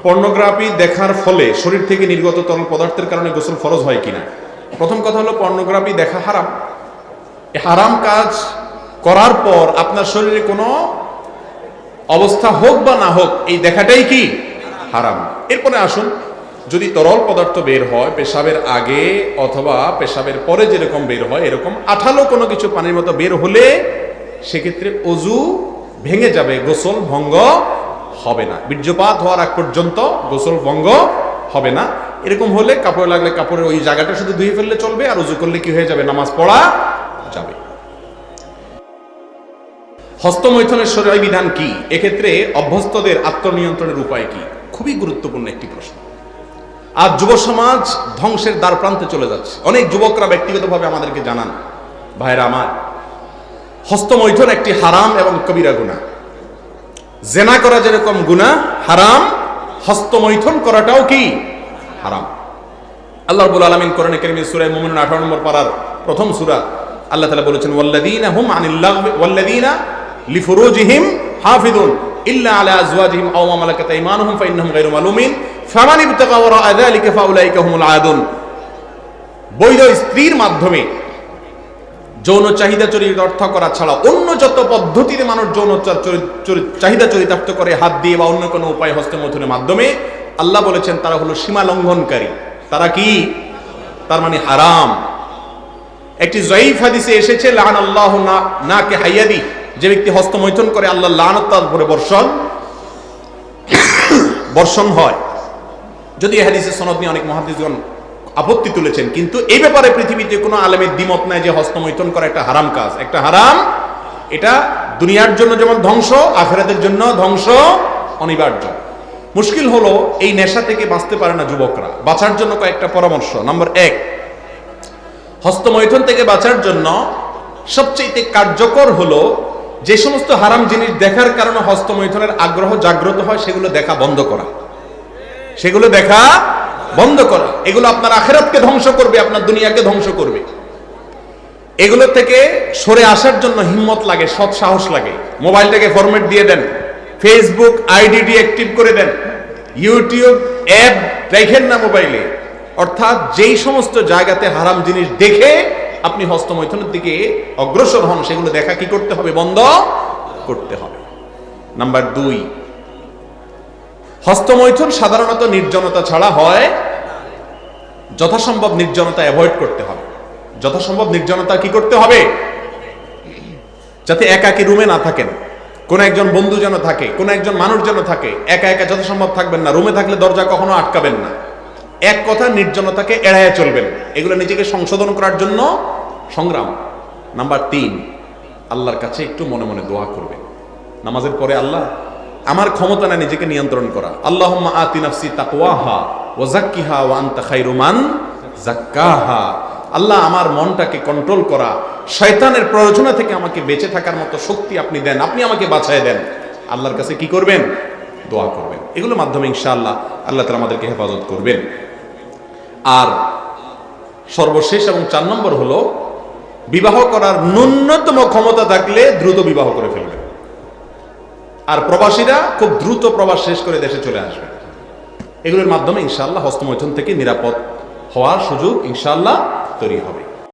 Pornography দেখার ফলে শরীর থেকে নির্গত তরল পদার্থের কারণে গোসল ফরজ হয় কিনা। প্রথম কথা হলো, পর্নোগ্রাফি দেখা হারাম। এই হারাম কাজ করার পর আপনার শরীরে কোনো অবস্থা হোক বা না হোক, এই দেখাটাই কি হারাম। এরপরে আসুন, যদি তরল পদার্থ বের হয় পেশাবের আগে অথবা পেশাবের পরে যেরকম বের হয় এরকম আঠালো কোনো কিছু পানির মতো বের হলে সেক্ষেত্রে অজু ভেঙে যাবে, গোসল ভঙ্গ হবে না। বীর্যপাত হওয়ার আগ পর্যন্ত গোসল ভঙ্গ হবে না। এরকম হলে কাপড় লাগলে কাপড়ের ওই জায়গাটা শুধু ধুয়ে ফেললে চলবে, আর অজু করলে কি হয়ে যাবে, নামাজ পড়া যাবে। হস্তমৈথুনের শরীয়ী বিধান কি? এক্ষেত্রে অভ্যস্তদের আত্মনিয়ন্ত্রণের উপায় কি? খুবই গুরুত্বপূর্ণ একটি প্রশ্ন। আজ যুব সমাজ ধ্বংসের দ্বার প্রান্তে চলে যাচ্ছে। অনেক যুবকরা ব্যক্তিগতভাবে আমাদেরকে জানান, ভাইরা আমার, হস্তমৈথুন একটি হারাম এবং কবিরা গুনাহ। জেনা করা যেরকম গুনাহ হারাম, হস্তমৈথুন করাটাও কি হারাম। আল্লাহ রাব্বুল আলামিন কোরআনে কারীমে সূরা মুমিনুন 18 নম্বর পারার প্রথম সূরা, আল্লাহ তাআলা বলেছেন, ওয়াল্লাযীনা হুম আনিল লাগবি ওয়াল্লাযীনা লিফুরুজিহিম হাফিজুন ইল্লা আলা আজওয়াজিহিম আও মা মালাকাত আইমানুহুম ফাইন্নাহুম গায়রু মালুমিন ফামান ইবতাগা ওয়ারা যালিকা ফাউলাইকা হুমুল আদুন। বৈধ স্ত্রীর মাধ্যমে যৌন চাহিদা চরিতার্থ করা ছাড়া অন্য যত পদ্ধতিতে মানুষ যৌন চাহিদা চরিতার্থ করে, হাত দিয়ে বা অন্য কোনো উপায় হস্তমৈথুনের মাধ্যমে, আল্লাহ বলেছেন তারা হলো সীমা লঙ্ঘনকারী। তারা কি? তার মানে হারাম। একটি যঈফ হাদিসে এসেছে, লাআনাল্লাহু নাকে হাইয়াদি, যে ব্যক্তি হস্তমৈথুন করে আল্লাহ লানত তার উপরে বর্ষণ হয়। যদি এই হাদিসের সনদ নিয়ে অনেক মুহাদ্দিসগণ আপত্তি তুলেছেন, কিন্তু এই ব্যাপারে পৃথিবীতে কোনো আলেমের দ্বিমত নাই যে হস্তমৈথুন করা একটা হারাম কাজ, একটা হারাম। এটা দুনিয়ার জন্য যেমন ধ্বংস, আখিরাতের জন্য ধ্বংস অনিবার্য। মুশকিল হলো এই নেশা থেকে বাঁচতে পারে না যুবকরা। বাঁচার জন্য কয়েকটা পরামর্শ। নম্বর 1, হস্তমৈথুন থেকে বাঁচার জন্য সবচেয়ে কার্যকর হলো যে সমস্ত হারাম জিনিস দেখার কারণে হস্তমৈথুনের আগ্রহ জাগ্রত হয় সেগুলো দেখা বন্ধ করা। সেগুলো দেখা বন্ধ করা। এগুলো আপনার আখিরাতকে ধ্বংস করবে, আপনার দুনিয়াকে ধ্বংস করবে। এগুলো থেকে সরে আসার জন্য হিম্মত লাগে, সৎ সাহস লাগে। মোবাইলটাকে ফরম্যাট দিয়ে দেন, ফেসবুক আইডি ডিঅ্যাক্টিভ করে দেন, ইউটিউব অ্যাপ দেখেন না মোবাইলে। অর্থাৎ যেই সমস্ত জায়গাতে হারাম জিনিস দেখে আপনি হস্তমৈথুনের দিকে অগ্রসর হন, সেগুলো দেখা কি করতে হবে? বন্ধ করতে হবে। নাম্বার 2, হস্তমৈথুন সাধারণত নির্জনতা ছাড়া হয়। যথাসম্ভব নির্জনতা অ্যাভয়েড করতে হবে। যথাসম্ভব নির্জনতা কি করতে হবে? যাতে একাকী রুমে না থাকেন, কোন একজন বন্ধু যেন থাকে, কোন একজন মানুষ যেন থাকে। একা একা যথাসম্ভব থাকবেন না। রুমে থাকলে দরজা কখনো আটকাবেন না। এক কথা, নির্জনতাকে এড়াইয়া চলবেন। এগুলো নিজেকে সংশোধন করার জন্য সংগ্রাম। নাম্বার 3, আল্লাহর কাছে একটু মনে মনে দোয়া করবেন নামাজের পরে, আল্লাহ আমার ক্ষমতা না নিজেকে নিয়ন্ত্রণ করা। আল্লাহুম্মা আতি নাফসি তাকওয়াহা ওয়া যাক্কিহা ওয়া আনতা খায়রু মান যাক্কাহা। আল্লাহ আমার মনটাকে কন্ট্রোল করা, শয়তানের প্ররোচনা থেকে আমাকে বেঁচে থাকার মতো শক্তি আপনি দেন, আপনি আমাকে বাঁচায় দেন। আল্লাহর কাছে কি করবেন? দোয়া করবেন। এগুলোর মাধ্যমে ইনশাআল্লাহ আল্লাহ তাআলা আমাদেরকে হেফাজত করবেন। আর সর্বশেষ এবং 4 নম্বর হলো, বিবাহ করার ন্যূনতম ক্ষমতা থাকলে দ্রুত বিবাহ করে ফেলবেন। আর প্রবাসীরা খুব দ্রুত প্রবাস শেষ করে দেশে চলে আসবেন। এগুলোর মাধ্যমে ইনশাআল্লাহ হস্তমৈথুন থেকে নিরাপদ হওয়ার সুযোগ ইনশাআল্লাহ তৈরি হবে।